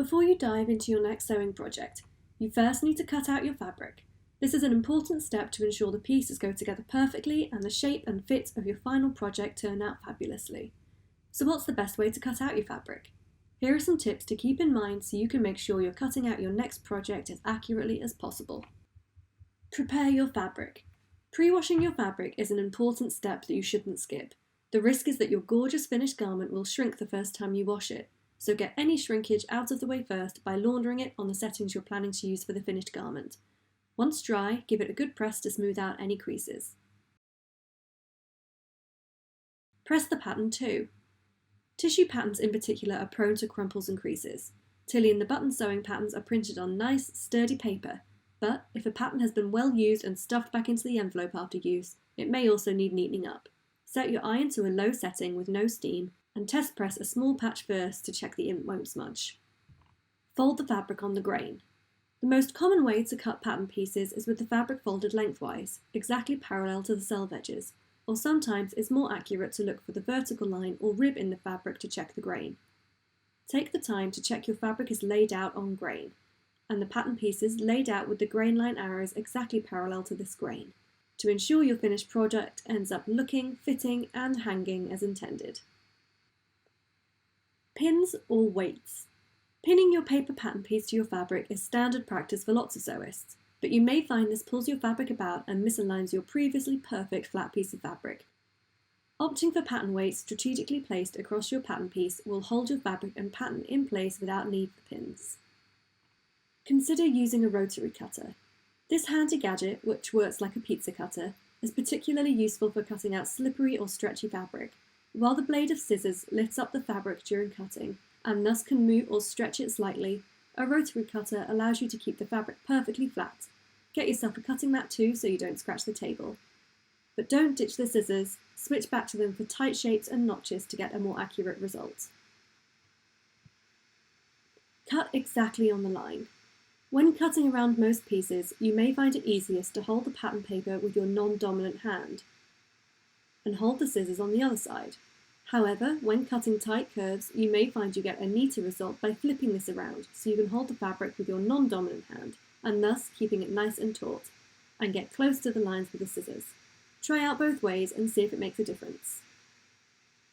Before you dive into your next sewing project, you first need to cut out your fabric. This is an important step to ensure the pieces go together perfectly and the shape and fit of your final project turn out fabulously. So what's the best way to cut out your fabric? Here are some tips to keep in mind so you can make sure you're cutting out your next project as accurately as possible. Prepare your fabric. Pre-washing your fabric is an important step that you shouldn't skip. The risk is that your gorgeous finished garment will shrink the first time you wash it, so get any shrinkage out of the way first by laundering it on the settings you're planning to use for the finished garment. Once dry, give it a good press to smooth out any creases. Press the pattern too. Tissue patterns in particular are prone to crumples and creases. Tilly and the button sewing patterns are printed on nice, sturdy paper, but if a pattern has been well used and stuffed back into the envelope after use, it may also need neatening up. Set your iron to a low setting with no steam, and test press a small patch first to check the ink won't smudge. Fold the fabric on the grain. The most common way to cut pattern pieces is with the fabric folded lengthwise, exactly parallel to the selve edges, or sometimes it's more accurate to look for the vertical line or rib in the fabric to check the grain. Take the time to check your fabric is laid out on grain, and the pattern pieces laid out with the grain line arrows exactly parallel to this grain, to ensure your finished product ends up looking, fitting and hanging as intended. Pins or weights. Pinning your paper pattern piece to your fabric is standard practice for lots of sewists, but you may find this pulls your fabric about and misaligns your previously perfect flat piece of fabric. Opting for pattern weights strategically placed across your pattern piece will hold your fabric and pattern in place without need for pins. Consider using a rotary cutter. This handy gadget, which works like a pizza cutter, is particularly useful for cutting out slippery or stretchy fabric, while the blade of scissors lifts up the fabric during cutting and thus can move or stretch it slightly. A rotary cutter allows you to keep the fabric perfectly flat. Get yourself a cutting mat too so you don't scratch the table. But don't ditch the scissors, switch back to them for tight shapes and notches to get a more accurate result. Cut exactly on the line. When cutting around most pieces, you may find it easiest to hold the pattern paper with your non-dominant hand and hold the scissors on the other side. However, when cutting tight curves, you may find you get a neater result by flipping this around so you can hold the fabric with your non-dominant hand and thus keeping it nice and taut, and get close to the lines with the scissors. Try out both ways and see if it makes a difference.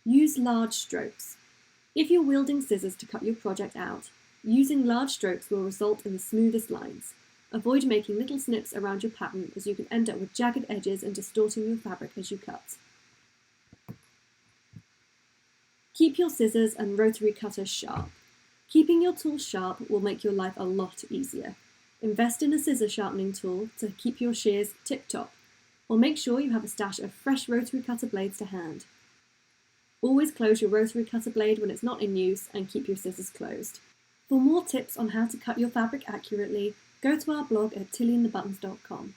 Use large strokes. If you're wielding scissors to cut your project out, using large strokes will result in the smoothest lines. Avoid making little snips around your pattern as you can end up with jagged edges and distorting your fabric as you cut. Keep your scissors and rotary cutter sharp. Keeping your tool sharp will make your life a lot easier. Invest in a scissor sharpening tool to keep your shears tip-top, or make sure you have a stash of fresh rotary cutter blades to hand. Always close your rotary cutter blade when it's not in use and keep your scissors closed. For more tips on how to cut your fabric accurately, go to our blog at tillyandthebuttons.com.